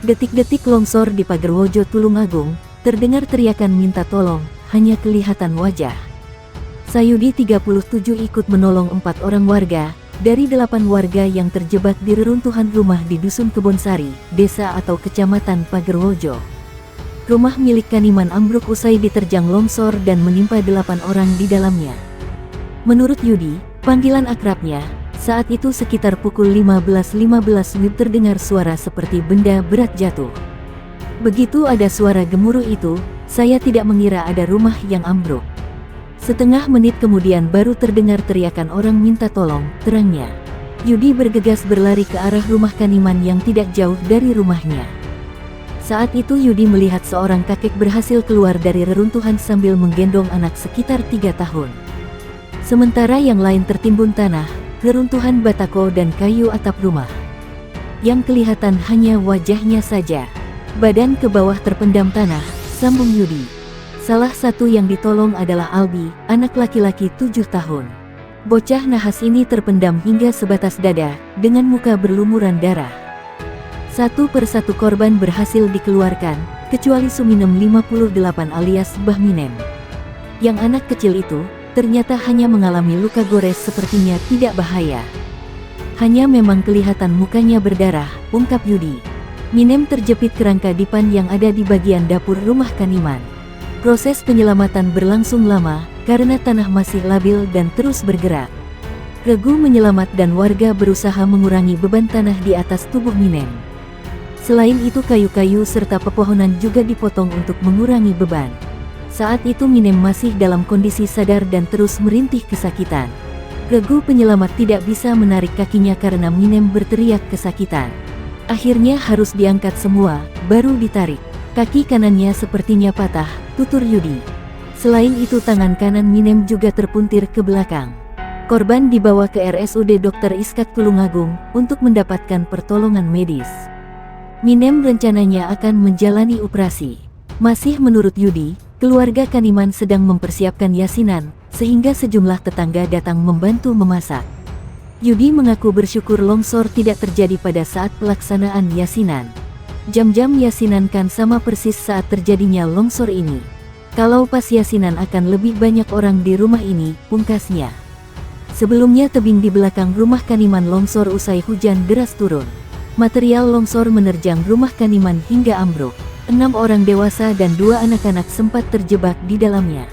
Detik-detik longsor di Pagerwojo Tulungagung, terdengar teriakan minta tolong, hanya kelihatan wajah. Sayudi 37 ikut menolong 4 orang warga, dari 8 warga yang terjebak di reruntuhan rumah di Dusun Kebonsari, desa atau kecamatan Pagerwojo. Rumah milik Kaniman ambruk usai diterjang longsor dan menimpa 8 orang di dalamnya. Menurut Yudi, panggilan akrabnya, saat itu sekitar pukul 15.15 WIB terdengar suara seperti benda berat jatuh. Begitu ada suara gemuruh itu, saya tidak mengira ada rumah yang ambruk. Setengah menit kemudian baru terdengar teriakan orang minta tolong, terangnya. Yudi bergegas berlari ke arah rumah Kaniman yang tidak jauh dari rumahnya. Saat itu Yudi melihat seorang kakek berhasil keluar dari reruntuhan sambil menggendong anak sekitar 3 tahun. Sementara yang lain tertimbun tanah, reruntuhan batako dan kayu atap rumah. Yang kelihatan hanya wajahnya saja. Badan ke bawah terpendam tanah, sambung Yudi. Salah satu yang ditolong adalah Albi, anak laki-laki 7 tahun. Bocah nahas ini terpendam hingga sebatas dada, dengan muka berlumuran darah. Satu persatu korban berhasil dikeluarkan, kecuali Suminem 58 alias Mbah Minem. Yang anak kecil itu, ternyata hanya mengalami luka gores sepertinya tidak bahaya. Hanya memang kelihatan mukanya berdarah, ungkap Yudi. Minem terjepit kerangka dipan yang ada di bagian dapur rumah Kaniman. Proses penyelamatan berlangsung lama, karena tanah masih labil dan terus bergerak. Regu menyelamat dan warga berusaha mengurangi beban tanah di atas tubuh Minem. Selain itu kayu-kayu serta pepohonan juga dipotong untuk mengurangi beban. Saat itu Minem masih dalam kondisi sadar dan terus merintih kesakitan. Regu penyelamat tidak bisa menarik kakinya karena Minem berteriak kesakitan. Akhirnya harus diangkat semua, baru ditarik. Kaki kanannya sepertinya patah, tutur Yudi. Selain itu tangan kanan Minem juga terpuntir ke belakang. Korban dibawa ke RSUD Dr. Iskak Tulungagung untuk mendapatkan pertolongan medis. Minem rencananya akan menjalani operasi. Masih menurut Yudi, keluarga Kaniman sedang mempersiapkan yasinan, sehingga sejumlah tetangga datang membantu memasak. Yudi mengaku bersyukur longsor tidak terjadi pada saat pelaksanaan yasinan. Jam-jam yasinan kan sama persis saat terjadinya longsor ini. Kalau pas yasinan akan lebih banyak orang di rumah ini, pungkasnya. Sebelumnya tebing di belakang rumah Kaniman longsor usai hujan deras turun. Material longsor menerjang rumah Kaniman hingga ambruk. 6 orang dewasa dan 2 anak-anak sempat terjebak di dalamnya.